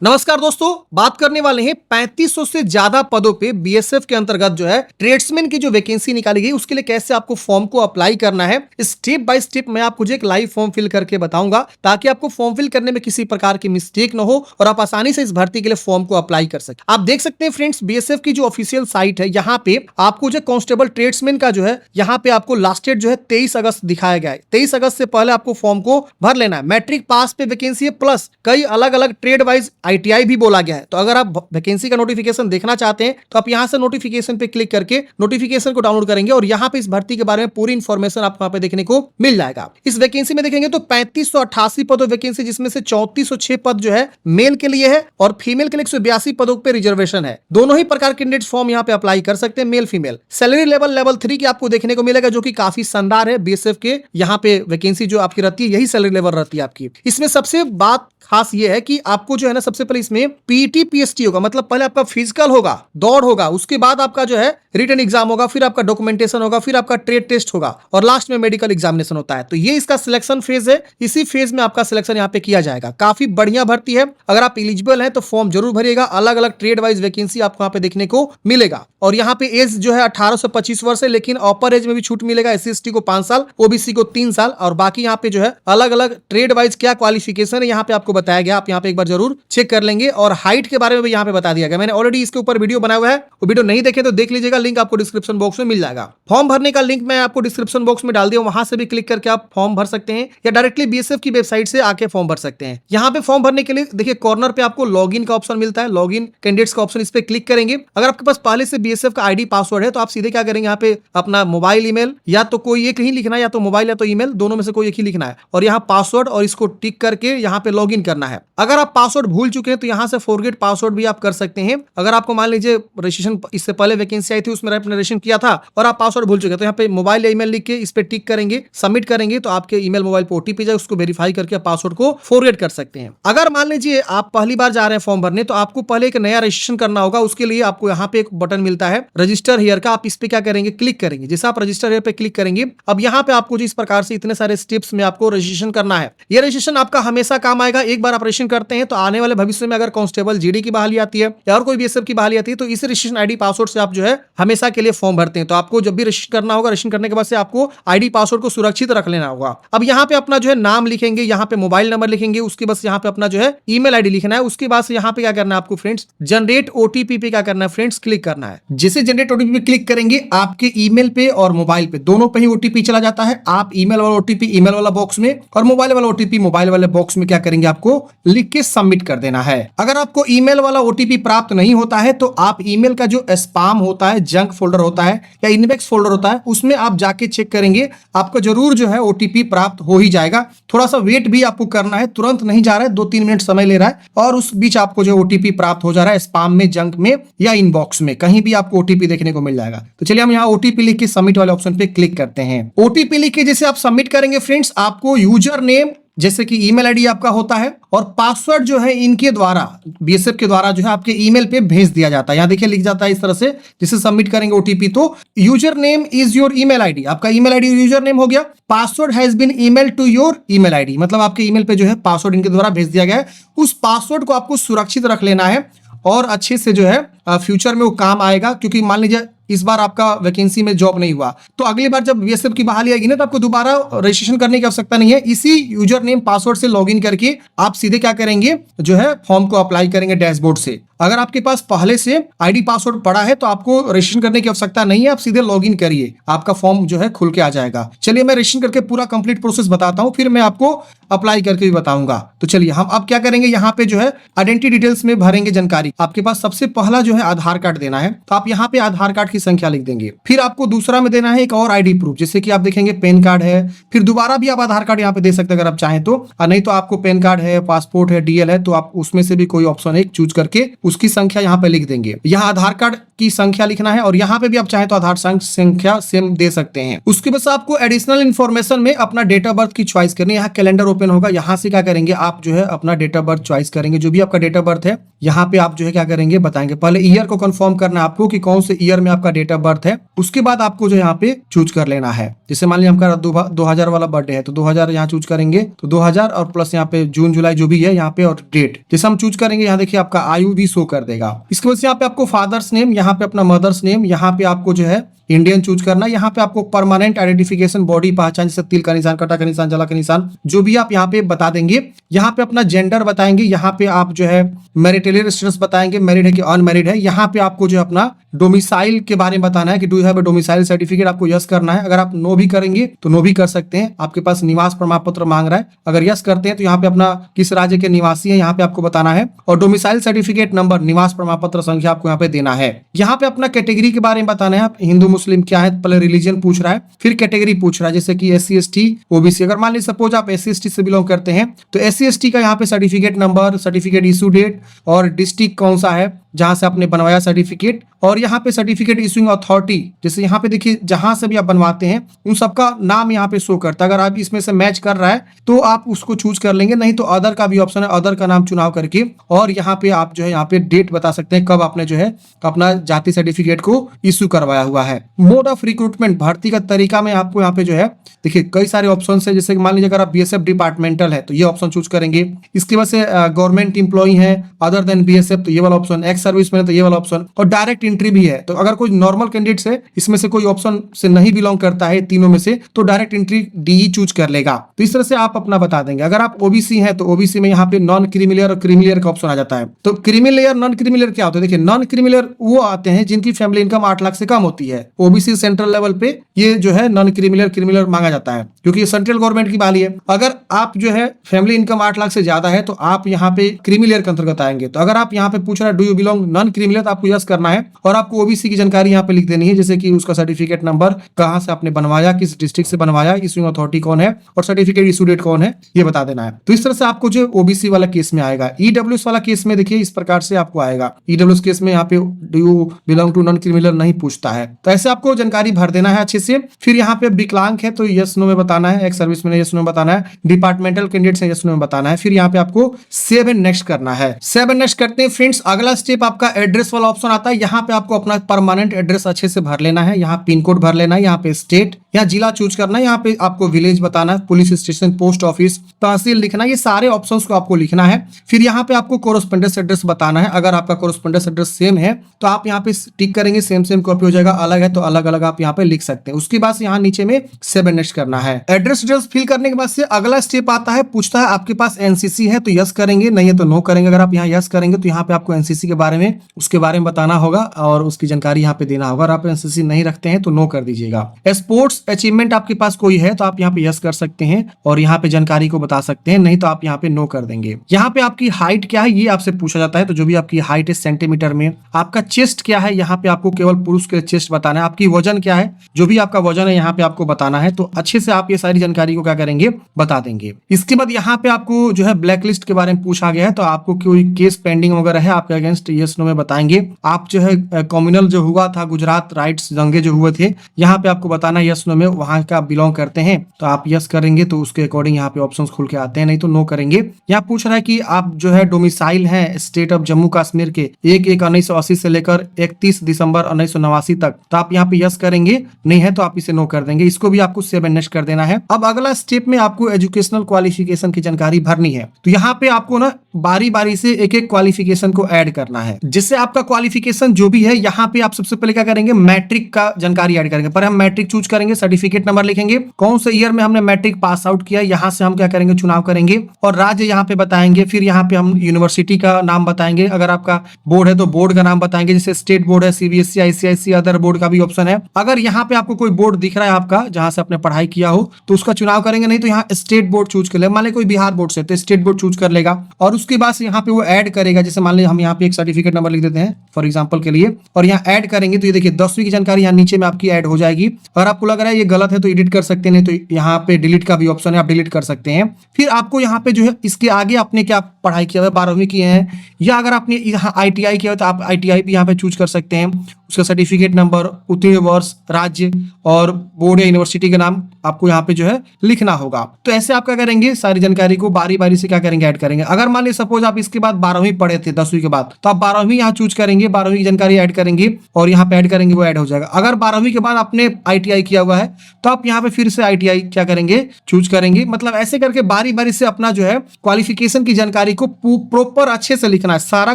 नमस्कार दोस्तों, बात करने वाले हैं 3500 से ज्यादा पदों पे बीएसएफ के अंतर्गत जो है ट्रेड्समैन की जो वैकेंसी निकाली गई उसके लिए कैसे आपको फॉर्म को अप्लाई करना है। स्टेप बाय स्टेप मैं आपको जो एक लाइव फॉर्म फिल करके बताऊंगा ताकि आपको फॉर्म फिल करने में किसी प्रकार की मिस्टेक न हो और आप आसानी से इस भर्ती के लिए फॉर्म को अप्लाई कर सके। आप देख सकते हैं फ्रेंड्स, बीएसएफ की जो ऑफिशियल साइट है यहाँ पे आपको जो कांस्टेबल ट्रेड्समैन का जो है यहाँ पे आपको लास्ट डेट जो है 23 अगस्त दिखाया गया है। 23 अगस्त से पहले आपको फॉर्म को भर लेना है। मैट्रिक पास पे वैकेंसी है, प्लस कई अलग अलग ट्रेड वाइज आईटीआई भी बोला गया है। तो अगर आप वैकेंसी का नोटिफिकेशन देखना चाहते हैं तो आप यहां से नोटिफिकेशन पे क्लिक करके नोटिफिकेशन को डाउनलोड करेंगे और यहां पे इस भर्ती के बारे में पूरी इंफॉर्मेशन आपको यहां पे देखने को मिल जाएगा। इस वैकेंसी में देखेंगे तो 3588 पदों वैकेंसी, जिसमें से 3406 पद जो है मेल के लिए है और फीमेल के लिए 182 पदों पे रिजर्वेशन है। दोनों ही प्रकार के कैंडिडेट फॉर्म यहां पे अप्लाई कर सकते हैं, मेल फीमेल। सैलरी लेवल 3 की आपको देखने को मिलेगा जो कि काफी शानदार है। बीएसएफ के यहां पे वैकेंसी जो आपकी रहती है यही सैलरी लेवल रहती है आपकी। इसमें सबसे बात खास ये है कि आपको जो है ना सबसे पहले इसमें पीटी पीएसटी होगा, मतलब पहले आपका फिजिकल होगा, दौड़ होगा, उसके बाद आपका जो है रिटन एग्जाम होगा, फिर आपका डॉक्यूमेंटेशन होगा, फिर आपका ट्रेड टेस्ट होगा और लास्ट में मेडिकल एग्जामिनेशन होता है। तो ये इसका सिलेक्शन फेज है। इसी फेज में आपका सिलेक्शन यहाँ पे किया जाएगा। काफी बढ़िया भर्ती है। अगर आप एलिजिबल हैं तो फॉर्म जरूर भरिएगा। अलग अलग ट्रेड वाइज वैकेंसी आपको यहाँ पे देखने को मिलेगा और यहाँ पे एज जो है 18 से 25 वर्ष है, लेकिन अपर एज में भी छूट मिलेगा। SC/ST को 5 साल, ओबीसी को 3 साल और बाकी यहाँ पे जो है अलग अलग ट्रेड वाइज क्या क्वालिफिकेशन है यहाँ पे आपको बताया गया। आप यहाँ पे एक बार जरूर चेक कर लेंगे और हाइट के बारे में भी यहाँ पे बता दिया गया। मैंने ऑलरेडी इसके ऊपर वीडियो बनाया हुआ है, वो वीडियो नहीं देखे तो देख लीजिएगा, लिंक आपको डिस्क्रिप्शन बॉक्स में मिल जाएगा। फॉर्म भरने का लिंक मैं आपको डिस्क्रिप्शन बॉक्स में डाल दिया, वहां से भी क्लिक करके आप फॉर्म भर सकते हैं या डायरेक्टली बीएसएफ की वेबसाइट से आके फॉर्म भर सकते हैं। यहाँ पे फॉर्म भरने के लिए देखिए कॉर्नर पे आपको लॉगिन का ऑप्शन मिलता है, लॉगिन कैंडिडेट्स का ऑप्शन, इस पे क्लिक करेंगे। अगर आपके पास पहले से बीएसएफ का आईडी पासवर्ड है तो आप सीधे क्या करेंगे, यहाँ पे अपना मोबाइल ईमेल या तो कोई एक ही लिखना है, या तो मोबाइल या तो ईमेल, दोनों में से कोई एक ही लिखना है और यहाँ पासवर्ड और इसको टिक करके यहाँ पे लॉगिन करना है। अगर आप पासवर्ड भूल चुके हैं तो यहाँ से फॉरगेट पासवर्ड भी आप कर सकते हैं। अगर आपको मान लीजिए रजिस्ट्रेशन इससे पहले वैकेंसी आई थी उसमें आपने रजिस्ट्रेशन किया था और आप पासवर्ड भूल चुके हैं तो यहाँ पे मोबाइल या ईमेल लिख के इस पे टिक करेंगे, सबमिट करेंगे तो आपके ईमेल मोबाइल पे ओटीपी जाए, उसको वेरीफाई करके पासवर्ड को फॉरगेट कर सकते हैं। अगर मान लीजिए आप पहली बार जा रहे हैं फॉर्म भरने तो आपको पहले एक नया रजिस्ट्रेशन करना होगा। उसके लिए आपको यहाँ पे एक बटन मिलता है रजिस्टर हियर का, आप इस पे क्या करेंगे, क्लिक करेंगे। जैसे आप रजिस्टर हियर पे क्लिक करेंगे, अब यहाँ पे आपको इस प्रकार से इतने सारे स्टेप्स में आपको रजिस्ट्रेशन करना है। ये रजिस्ट्रेशन आपका हमेशा काम आएगा। एक बार आप रजिस्ट्रेशन करते हैं तो आने वाले भविष्य में अगर कांस्टेबल जीडी की बहाली आती है या और कोई बीएसएफ की बहाली आती है तो इस रजिस्ट्रेशन आईडी पासवर्ड से आप जो है हमेशा के लिए फॉर्म भरते हैं। तो आपको जब भी रजिस्टर करना होगा, रजिस्टर करने के बाद से आपको आईडी पासवर्ड को सुरक्षित रख लेना होगा। अब यहाँ पे अपना जो है नाम लिखेंगे, यहाँ पे मोबाइल नंबर लिखेंगे, उसके बाद यहाँ पे अपना जो है ईमेल आईडी लिखना है। उसके बाद से यहाँ पे क्या करना है आपको फ्रेंड्स, जनरेट ओटीपी पे क्या करना है फ्रेंड्स, क्लिक करना है। जैसे जनरेट ओटीपी पे क्लिक करेंगे आपके ईमेल पे और मोबाइल पे दोनों पे ही ओटीपी चला जाता है। आप ईमेल वाला ओटीपी ईमेल वाला बॉक्स में और मोबाइल वाला ओटीपी मोबाइल वाले बॉक्स में क्या करेंगे, आपको लिख के सबमिट कर देना है। अगर आपको ईमेल वाला ओटीपी प्राप्त नहीं होता है तो आप ईमेल का जो स्पैम होता है, जंक फोल्डर होता है या इनबॉक्स फोल्डर होता है, उसमें आप जाके चेक करेंगे, आपको जरूर जो है ओटीपी प्राप्त हो ही जाएगा। थोड़ा सा वेट भी आपको करना है, तुरंत नहीं जा रहा है, 2-3 मिनट समय ले रहा है और उस बीच आपको जो ओटीपी प्राप्त हो जा रहा है स्पैम में, जंक में या इनबॉक्स में, कहीं भी आपको ओटीपी देखने को मिल जाएगा। तो चलिए हम यहाँ ओटीपी लिख के सबमिट वाले ऑप्शन पे क्लिक करते हैं। ओटीपी लिख के जैसे आप सबमिट करेंगे फ्रेंड्स, आपको यूजर नेम जैसे कि ईमेल आईडी आपका होता है और पासवर्ड जो है इनके द्वारा, बीएसएफ के द्वारा जो है आपके ईमेल पे भेज दिया जाता है। यहाँ देखिए लिख जाता है इस तरह से, जैसे सबमिट करेंगे ओटीपी तो user name is your email ID, आपका ईमेल आईडी यूजर नेम हो गया। Password has been email to your email ID, मतलब आपके ईमेल पे जो है पासवर्ड इनके द्वारा भेज दिया गया है। उस पासवर्ड को आपको सुरक्षित रख लेना है और अच्छे से जो है फ्यूचर में वो काम आएगा। क्योंकि मान लीजिए इस बार आपका वैकेंसी में जॉब नहीं हुआ तो अगली बार जब बीएसएफ की बहाली आएगी ना तो आपको दोबारा रजिस्ट्रेशन करने की आवश्यकता नहीं है। इसी यूजर नेम पासवर्ड से लॉगिन करके आप सीधे क्या करेंगे, जो है फॉर्म को अप्लाई करेंगे डैशबोर्ड से। अगर आपके पास पहले से आईडी पासवर्ड पड़ा है तो आपको रजिस्ट्रेशन करने की आवश्यकता नहीं है, आप सीधे लॉगिन करिए, आपका फॉर्म जो है खुल के आ जाएगा। चलिए मैं रजिस्ट्रेशन करके पूरा कंप्लीट प्रोसेस बताता हूँ, फिर मैं आपको अप्लाई करके भी बताऊंगा। तो चलिए हम अब क्या करेंगे, यहाँ पे जो है आइडेंटिटी डिटेल्स में भरेंगे जानकारी। आपके पास सबसे पहला जो है आधार कार्ड देना है, तो आप यहाँ पे आधार कार्ड की संख्या लिख देंगे। फिर आपको दूसरा में देना है एक और आईडी प्रूफ, जैसे कि आप देखेंगे पैन कार्ड है। फिर दोबारा भी आप आधार कार्ड यहाँ पे दे सकते हैं अगर आप चाहें तो, नहीं तो आपको पैन कार्ड है, पासपोर्ट है, डीएल है, तो आप उसमें से भी कोई ऑप्शन एक चूज करके उसकी संख्या यहाँ पे लिख देंगे। यहाँ आधार कार्ड की संख्या लिखना है और यहाँ पे भी आप चाहे तो आधार संख्या सेम दे सकते हैं। उसके बाद आपको एडिशनल इन्फॉर्मेशन में अपना डेट ऑफ बर्थ की चॉइस करनी है। यहाँ कैलेंडर ओपन होगा, यहाँ से क्या करेंगे आप जो है अपना डेट ऑफ बर्थ चॉइस करेंगे। जो भी आपका डेट ऑफ बर्थ है यहाँ पे आप जो है क्या करेंगे बताएंगे। पहले ईयर को कंफर्म करना है आपको कि कौन से ईयर में आपका डेट ऑफ बर्थ है। उसके बाद आपको जो यहाँ पे चूज कर लेना है। जैसे मान लीजिए आपका 2000 वाला बर्थडे है तो 2000 यहाँ चूज करेंगे, तो 2000 और प्लस यहाँ पे जून जुलाई जो भी है यहाँ पे और डेट जैसे हम चूज करेंगे। यहाँ देखिए आपका आयु भी शो कर देगा। इसके बाद यहाँ पे आपको फादर्स नेम, यहाँ पे अपना मदर्स नेम, यहाँ पे आपको जो है इंडियन चूज करना। यहाँ पे आपको परमानेंट आइडेंटिफिकेशन बॉडी पहचान जैसे तिल का निशान, कटा का निशान, जला का निशान जो भी आप यहाँ पे बता देंगे। यहाँ पे अपना जेंडर बताएंगे। यहाँ पे आप जो है मैरिटल स्टेटस बताएंगे, मैरिड है कि अनमैरिड है। यहाँ पे आपको जो है अपना डोमिसाइल के बारे में बताना है कि do you have a domicile certificate, आपको यस करना है। अगर आप नो भी करेंगे तो नो भी कर सकते हैं। आपके पास निवास प्रमाण पत्र मांग रहा है, अगर यस करते हैं तो यहाँ पे अपना किस राज्य के निवासी है यहाँ पे आपको बताना है और डोमिसाइल सर्टिफिकेट नंबर, निवास प्रमाण पत्र संख्या आपको यहाँ पे देना है। यहाँ पे अपना कैटेगरी के बारे में बताना है, आप हिंदू मुस्लिम क्या है, पहले रिलीजन पूछ रहा है, फिर कैटेगरी पूछ रहा है जैसे कि SC ST OBC। अगर मान लीजिए सपोज आप SC ST से बिलोंग करते हैं तो SC ST का यहाँ पे certificate number, certificate issue date और डिस्ट्रिक्ट कौन सा है जहां से आपने बनवाया सर्टिफिकेट, और यहाँ पे सर्टिफिकेट इशूइंग अथॉरिटी जैसे यहाँ पे देखिए जहां से भी आप बनवाते हैं उन सबका नाम यहाँ पे शो करता है। अगर आप इसमें से मैच कर रहा है तो आप उसको चूज कर लेंगे, नहीं तो अदर का भी ऑप्शन है, अदर का नाम चुनाव करके और यहाँ पे आप जो है यहाँ पे डेट बता सकते हैं कब आपने जो है अपना जाति सर्टिफिकेट को इशू करवाया हुआ है। मोड ऑफ रिक्रूटमेंट, भर्ती का तरीका में आपको यहाँ पे जो है देखिए कई सारे ऑप्शन है। जैसे मान लीजिए अगर आप BSF डिपार्टमेंटल है तो ये ऑप्शन चूज करेंगे। इसके बाद से गवर्नमेंट इंप्लॉई है अदर देन BSF तो ये वाला ऑप्शन, एक्स सर्विस में तो ये वाला ऑप्शन, और डायरेक्ट एंट्री भी है। तो अगर कोई नॉर्मल कैंडिडेट है इसमें से कोई ऑप्शन से नहीं बिलोंग करता है तीनों में से तो डायरेक्ट एंट्री DE चूज कर लेगा। तो इस तरह से आप अपना बता देंगे। अगर आप OBC है तो OBC में यहाँ पे नॉन क्रीमिलियर और क्रीमिलियर का ऑप्शन आ जाता है। तो क्रीमिलियर नॉन क्रीमिलियर क्या होता है, देखिए नॉन क्रीमिलियर वो आते हैं जिनकी फैमिली इनकम 8 लाख से कम होती है। OBC सेंट्रल लेवल पे ये जो है नॉन क्रीमिलियर क्रीमिलियर मांगा जाता है क्योंकि ये सेंट्रल गवर्नमेंट की बहाली है। अगर आप जो है फैमिली इनकम 8 लाख से ज्यादा है तो आप यहाँ पे क्रीमिलियर के अंतर्गत आएंगे। तो अगर आप यहाँ पे पूछ रहा है do you belong non creamy layer तो आपको यस करना है और आपको OBC की जानकारी यहाँ पे लिख देनी है जैसे कि उसका सर्टिफिकेट नंबर, कहां से आपने बनवाया, किस डिस्ट्रिक्ट से बनवाया, इशूइंग अथॉरिटी कौन है और सर्टिफिकेट इशू डेट कौन है ये बता देना है। तो इस तरह से आपको जो OBC वाला केस में आएगा। EWS वाला केस में देखिए इस प्रकार से आपको आएगा। EWS केस में यहाँ पे do you belong to non criminal नहीं पूछता है। तो ऐसे आपको जानकारी भर देना है अच्छे से। फिर यहाँ पे विकलांग है तो यस नो में बताना है, एक्स सर्विस में यस नो में बताना है, डिपार्टमेंटल कैंडिडेट है यस नो में बताना है। फिर यहाँ पे आपको सेव एंड नेक्स्ट करना है। सेव एंड नेक्स्ट करते हैं फ्रेंड्स। अगला स्टेप आपका एड्रेस वाला ऑप्शन आता है। यहाँ पे आपको अपना परमानेंट एड्रेस अच्छे से भर लेना है। यहाँ पिन कोड भर लेना है, यहाँ पे स्टेट, यहाँ जिला चूज करना है, यहाँ पे आपको विलेज बताना है, पुलिस स्टेशन, पोस्ट ऑफिस, तहसील लिखना है। ये सारे ऑप्शंस को आपको लिखना है। फिर यहाँ पे आपको कोरेस्पोंडेंस एड्रेस बताना है। अगर आपका कोरेस्पोंडेंस एड्रेस सेम है तो आप यहाँ पे टिक करेंगे, सेम सेम कॉपी हो जाएगा। अलग है तो अलग अलग आप यहाँ पे लिख सकते हैं। उसके बाद यहाँ नीचे में सेव एंड नेक्स्ट करना है। एड्रेस डिटेल्स फिल करने के बाद से अगला स्टेप आता है, पूछता है आपके पास NCC है तो यस करेंगे, नहीं है तो नो करेंगे। अगर आप यहाँ यस करेंगे तो यहाँ पे आपको NCC के बारे में उसके बारे में बताना होगा और उसकी जानकारी यहाँ पे देना होगा। अगर आप NCC नहीं रखते हैं तो नो कर दीजिएगा। स्पोर्ट्स अचीवमेंट आपके पास कोई है तो आप यहाँ पे यस कर सकते हैं और यहाँ पे जानकारी को बता सकते हैं, नहीं तो आप यहाँ पे नो कर देंगे। यहाँ पे आपकी हाइट क्या है ये आपसे पूछा जाता है। तो जो भी आपकी हाइट है सेंटीमीटर में। आपका चेस्ट क्या है, यहाँ पे आपको केवल पुरुष के चेस्ट बताना है। आपकी वजन क्या है, जो भी आपका वजन है यहाँ पे आपको बताना है। तो अच्छे से आप ये सारी जानकारी को क्या करेंगे बता देंगे। इसके बाद यहाँ पे आपको जो है ब्लैक लिस्ट के बारे में पूछा गया है तो आपको कोई केस पेंडिंग वगैरह है आपके अगेंस्ट यस नो में बताएंगे। आप जो है कम्युनल जो हुआ था गुजरात राइट्स दंगे जो हुए थे यहाँ पे आपको बताना है यस नो में, वहां का बिलोंग करते हैं तो आप यस करेंगे तो उसके अकॉर्डिंग यहाँ पे ऑप्शंस खुल के आते हैं, नहीं तो नो करेंगे। यहाँ पूछ रहा है कि आप जो है डोमिसाइल है स्टेट ऑफ जम्मू कश्मीर के 1/1/1980 से लेकर 31 दिसंबर 1989 तक, तो आप यहाँ पे यस करेंगे, नहीं है तो आप इसे नो कर देंगे। इसको भी आपको सेव एंड नेक्स्ट कर देना है। अब अगला स्टेप में आपको एजुकेशनल क्वालिफिकेशन की जानकारी भरनी है। तो यहाँ पे आपको ना बारी बारी से एक एक क्वालिफिकेशन को ऐड करना है। जिससे आपका क्वालिफिकेशन जो भी है यहाँ पे आप सबसे पहले क्या करेंगे मैट्रिक का जानकारी ऐड करेंगे। पर हम मैट्रिक चूज करेंगे, सर्टिफिकेट नंबर लिखेंगे, कौन से ईयर में हमने मैट्रिक पास आउट किया, यहाँ से हम क्या करेंगे चुनाव करेंगे और राज्य यहाँ पे बताएंगे। फिर यहाँ पे हम यूनिवर्सिटी का नाम बताएंगे। अगर आपका बोर्ड है तो बोर्ड का नाम बताएंगे, जैसे स्टेट बोर्ड है, CBSE, ICIC, अदर बोर्ड का भी ऑप्शन है। अगर यहाँ पे आपको कोई बोर्ड दिख रहा है आपका जहां से आपने पढ़ाई किया हो तो उसका चुनाव करेंगे, नहीं तो यहाँ स्टेट बोर्ड चूज कर ले। मान लीजिए कोई बिहार बोर्ड से तो स्टेट बोर्ड चूज कर लेगा और उसके बाद से यहाँ पे वो ऐड करेगा। जैसे मान लीजिए हम यहाँ पे एक सर्टिफिकेट नंबर लिख देते हैं फॉर एग्जांपल के लिए और यहाँ ऐड करेंगे तो ये देखिए 10वीं की जानकारी यहाँ नीचे में आपकी ऐड हो जाएगी। अगर आपको लग रहा है ये गलत है तो एडिट कर सकते हैं, नहीं तो यहाँ पे डिलीट का भी ऑप्शन है, आप डिलीट कर सकते हैं। फिर आपको यहाँ पे जो है इसके आगे आपने क्या पढ़ाई किया हुआ है, 12वीं किए हैं, या अगर आपने यहाँ ITI किया हो तो आप ITI भी यहाँ पे चूज कर सकते हैं। उसका सर्टिफिकेट नंबर, उत्तीर्ण वर्ष, राज्य और बोर्ड या यूनिवर्सिटी का नाम आपको यहाँ पे जो है लिखना होगा। तो ऐसे आप क्या करेंगे, सारी जानकारी को बारी बारी से क्या करेंगे, ऐड करेंगे। अगर मान लीजिए सपोज आप इसके बाद 12वीं पढ़े थे 10वीं के बाद, तो आप 12वीं यहाँ चूज करेंगे, 12वीं की जानकारी ऐड करेंगे और यहाँ पे ऐड करेंगे, वो ऐड हो जाएगा। अगर 12वीं के बाद आपने ITI किया हुआ है तो आप यहाँ पे फिर से ITI क्या करेंगे, चूज करेंगे। मतलब ऐसे करके बारी बारी से अपना जो है क्वालिफिकेशन की जानकारी को प्रॉपर अच्छे से लिखना है। सारा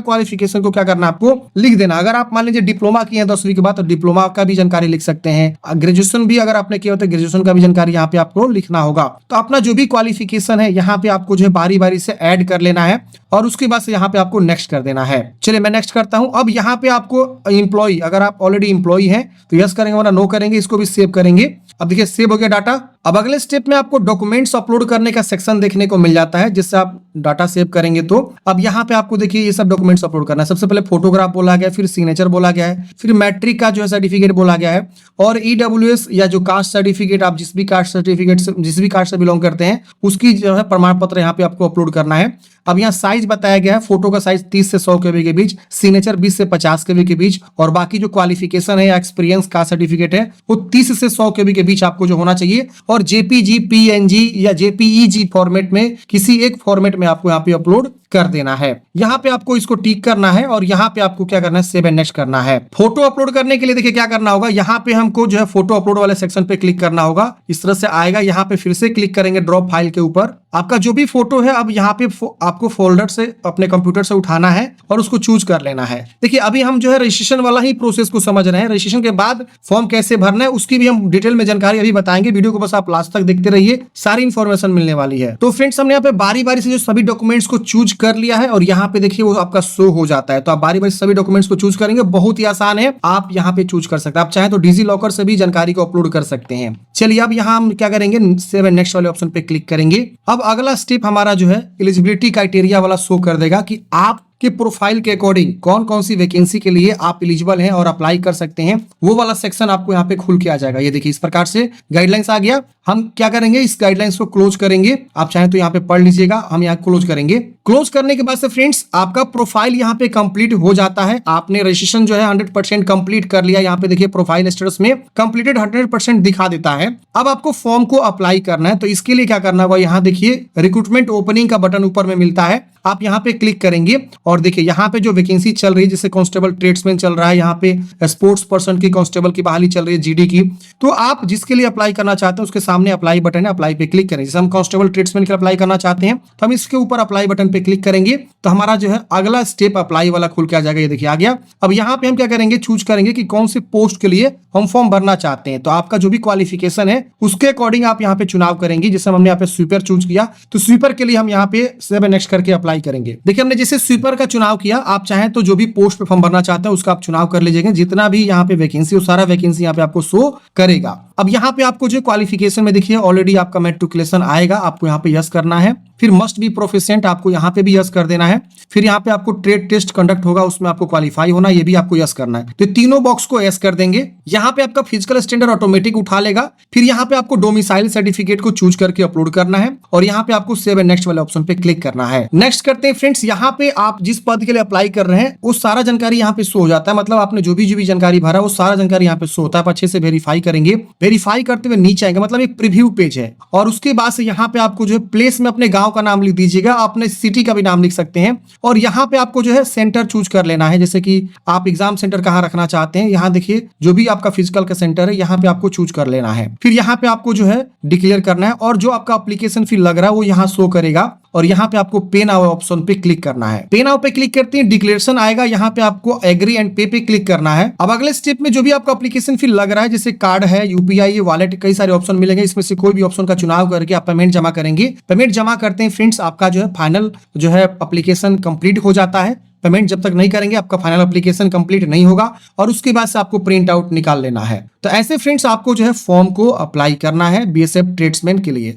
क्वालिफिकेशन को क्या करना है, आपको लिख देना। अगर आप मान लीजिए डिप्लोमा किए हैं 10वीं के बाद तो डिप्लोमा का भी जानकारी लिख सकते हैं। ग्रेजुएशन भी अगर आपने किया हो तो ग्रेजुएशन का भी जानकारी यहाँ पे आपको लिखना होगा। तो अपना जो भी क्वालिफिकेशन है यहाँ पे आपको जो है बारी बारी से ऐड कर लेना है और उसके बाद से यहाँ पे आपको नेक्स्ट कर देना है। चलिए मैं नेक्स्ट करता हूं। अब यहाँ पे आपको एम्प्लॉय, अगर आप ऑलरेडी एम्प्लॉय हैं तो यस करेंगे वरना नो करेंगे। इसको भी सेव करेंगे। अब देखिए सेव हो गया डाटा। अब अगले स्टेप में आपको डॉक्यूमेंट्स अपलोड करने का सेक्शन देखने को मिल जाता है, जिससे आप डाटा सेव करेंगे। तो अब यहाँ पे आपको देखिए ये सब डॉक्यूमेंट्स अपलोड करना है। सबसे पहले फोटोग्राफ बोला गया है, फिर सिग्नेचर बोला गया है, फिर मैट्रिक का जो है सर्टिफिकेट बोला गया है, और EWS या जो कास्ट सर्टिफिकेट, आप जिस भी कास्ट सर्टिफिकेट से, जिस भी कास्ट से बिलोंग करते हैं उसकी जो है प्रमाण पत्र यहाँ पे आपको अपलोड करना है। अब यहाँ साइज बताया गया है, फोटो का साइज 30 से 100 KB के बीच, सिग्नेचर 20 से 50 KB के बीच, और बाकी जो क्वालिफिकेशन है या एक्सपीरियंस का सर्टिफिकेट है वो 30 से 100 KB के बीच आपको जो होना चाहिए। और JPG, PNG या JPEG फॉर्मेट में किसी एक फॉर्मेट में आपको यहाँ पे अपलोड कर देना है। यहाँ पे आपको इसको टिक करना है और यहाँ पे आपको क्या करना है, सेव एंड नेक्स्ट करना है। फोटो अपलोड करने के लिए देखिए क्या करना होगा, यहाँ पे हमको जो है फोटो अपलोड वाले सेक्शन पे क्लिक करना होगा। इस तरह से आएगा, यहाँ पे फिर से क्लिक करेंगे ड्रॉप फाइल के ऊपर। आपका जो भी फोटो है अब यहाँ पे आपको फोल्डर से अपने कंप्यूटर से उठाना है और उसको चूज कर लेना है। देखिए अभी हम जो है रजिस्ट्रेशन वाला ही प्रोसेस को समझ रहे हैं। रजिस्ट्रेशन के बाद फॉर्म कैसे भरना है उसकी भी हम डिटेल में जानकारी अभी बताएंगे। वीडियो को बस आप लास्ट तक देखते रहिए, सारी इंफॉर्मेशन मिलने वाली है। तो फ्रेंड्स हमने यहाँ पे बारी बारी से जो सभी डॉक्यूमेंट्स को चूज कर लिया है और यहाँ पे देखिए वो आपका शो हो जाता है। तो आप बारी बारी सभी डॉक्यूमेंट्स को चूज करेंगे, बहुत ही आसान है, आप यहाँ पे चूज कर सकते हैं। आप चाहें तो डिजी लॉकर से भी जानकारी को अपलोड कर सकते हैं। चलिए अब यहाँ हम क्या करेंगे, सेव एंड नेक्स्ट वाले ऑप्शन पे क्लिक करेंगे। अब अगला स्टेप हमारा जो है एलिजिबिलिटी क्राइटेरिया वाला शो कर देगा कि आप कि प्रोफाइल के अकॉर्डिंग कौन कौन सी वैकेंसी के लिए आप एलिजिबल हैं और अप्लाई कर सकते हैं। वो वाला सेक्शन आपको यहाँ पे खुल के आ जाएगा। ये देखिए इस प्रकार से गाइडलाइंस आ गया। हम क्या करेंगे, इस गाइडलाइंस को क्लोज करेंगे। आप चाहें तो यहाँ पे पढ़ लीजिएगा, हम यहाँ क्लोज करेंगे। क्लोज करने के बाद से फ्रेंड्स आपका प्रोफाइल यहाँ पे कंप्लीट हो जाता है। आपने रजिस्ट्रेशन जो है 100% कंप्लीट कर लिया। यहाँ पे देखिए प्रोफाइल स्टेटस में कंप्लीटेड 100% दिखा देता है। अब आपको फॉर्म को अप्लाई करना है, तो इसके लिए क्या करना होगा, यहाँ देखिए रिक्रूटमेंट ओपनिंग का बटन ऊपर में मिलता है, आप यहाँ पे क्लिक करेंगे और देखिए यहाँ पे जो वैकेंसी चल रही है, जैसे कांस्टेबल ट्रेड्समैन चल रहा है, यहाँ पे स्पोर्ट्स पर्सन की कांस्टेबल की बहाली चल रही है, GD की। तो आप जिसके लिए अप्लाई करना चाहते हैं उसके सामने अप्लाई बटन है, अप्लाई पे क्लिक करें। जैसे हम कांस्टेबल ट्रेड्समैन के लिए अप्लाई करना चाहते हैं तो हम इसके ऊपर अप्लाई बटन पे क्लिक करेंगे, तो हमारा जो है अगला स्टेप अप्लाई वाला खुल के आ जाएगा। ये देखिए आ गया। अब यहाँ पे हम क्या करेंगे, चूज करेंगे कि कौन से पोस्ट के लिए हम फॉर्म भरना चाहते हैं। तो आपका जो भी क्वालिफिकेशन है उसके अकॉर्डिंग आप यहाँ पे चुनाव करेंगे। जैसे हमने यहाँ पे स्वीपर चूज किया तो स्वीपर के लिए हम यहाँ पे सेव नेक्स्ट करके अप्लाई करेंगे। देखिए हमने जैसे स्वीपर का चुनाव किया, आप चाहें तो जो भी पोस्ट पे फॉर्म भरना चाहते हैं उसका आप चुनाव कर लीजिएगा। जितना भी यहाँ पे वैकेंसी, वो सारा वैकेंसी यहाँ पे आपको शो करेगा। अब यहाँ पे आपको जो क्वालिफिकेशन में देखिए ऑलरेडी आपका मैट्रिकुलेशन आएगा, आपको यहाँ पे यस करना है। फिर मस्ट बी प्रोफिशिएंट, आपको यहाँ पे भी यस कर देना है। फिर यहाँ पे आपको ट्रेड टेस्ट कंडक्ट होगा, उसमें आपको क्वालिफाई होना, ये भी आपको यस करना है। तो तीनों बॉक्स को यस कर देंगे। यहाँ पे आपका फिजिकल स्टैंडर्ड ऑटोमेटिक उठा लेगा। फिर यहाँ पे आपको डोमिसाइल सर्टिफिकेट को चूज करके अपलोड करना है और यहाँ पे आपको सेव एंड नेक्स्ट वाले ऑप्शन पे क्लिक करना है। नेक्स्ट करते हैं फ्रेंड्स। यहाँ पे आप जिस पद के लिए अप्लाई कर रहे हैं वो सारा जानकारी यहाँ पे शो हो जाता है। मतलब आपने जो भी जानकारी भरा वो सारा जानकारी यहाँ पे शो होता है। आप अच्छे से वेरीफाई करेंगे। वेरीफाई करते हुए नीचे आएंगे, मतलब एक प्रीव्यू पेज है, और उसके बाद से यहाँ पे आपको जो है प्लेस में अपने गांव का नाम लिख दीजिएगा, अपने सिटी का भी नाम लिख सकते हैं। और यहाँ पे आपको जो है सेंटर चूज कर लेना है, जैसे कि आप एग्जाम सेंटर कहाँ रखना चाहते हैं। यहाँ देखिए जो भी आपका फिजिकल का सेंटर है यहाँ पे आपको चूज कर लेना है। फिर यहाँ पे आपको जो है डिक्लेयर करना है और जो आपका एप्लीकेशन फी लग रहा है वो यहाँ शो करेगा। और यहाँ पे आपको पे नाउ ऑप्शन पे क्लिक करना है। पे नाउ पे क्लिक करते हैं, डिक्लेरेशन आएगा, यहाँ पे आपको एग्री एंड पे क्लिक करना है। अब अगले स्टेप में जो भी आपका एप्लीकेशन फी लग रहा है, जैसे कार्ड है, UPI, वॉलेट, कई सारे ऑप्शन मिलेंगे, इसमें से कोई भी ऑप्शन का चुनाव करके आप पेमेंट जमा करेंगे। पेमेंट जमा करते हैं फ्रेंड्स, आपका जो है फाइनल जो है एप्लीकेशन कंप्लीट हो जाता है। पेमेंट जब तक नहीं करेंगे आपका फाइनल एप्लीकेशन कंप्लीट नहीं होगा और उसके बाद से आपको प्रिंट आउट निकाल लेना है। तो ऐसे फ्रेंड्स आपको जो है फॉर्म को अप्लाई करना है BSF ट्रेड्समैन के लिए।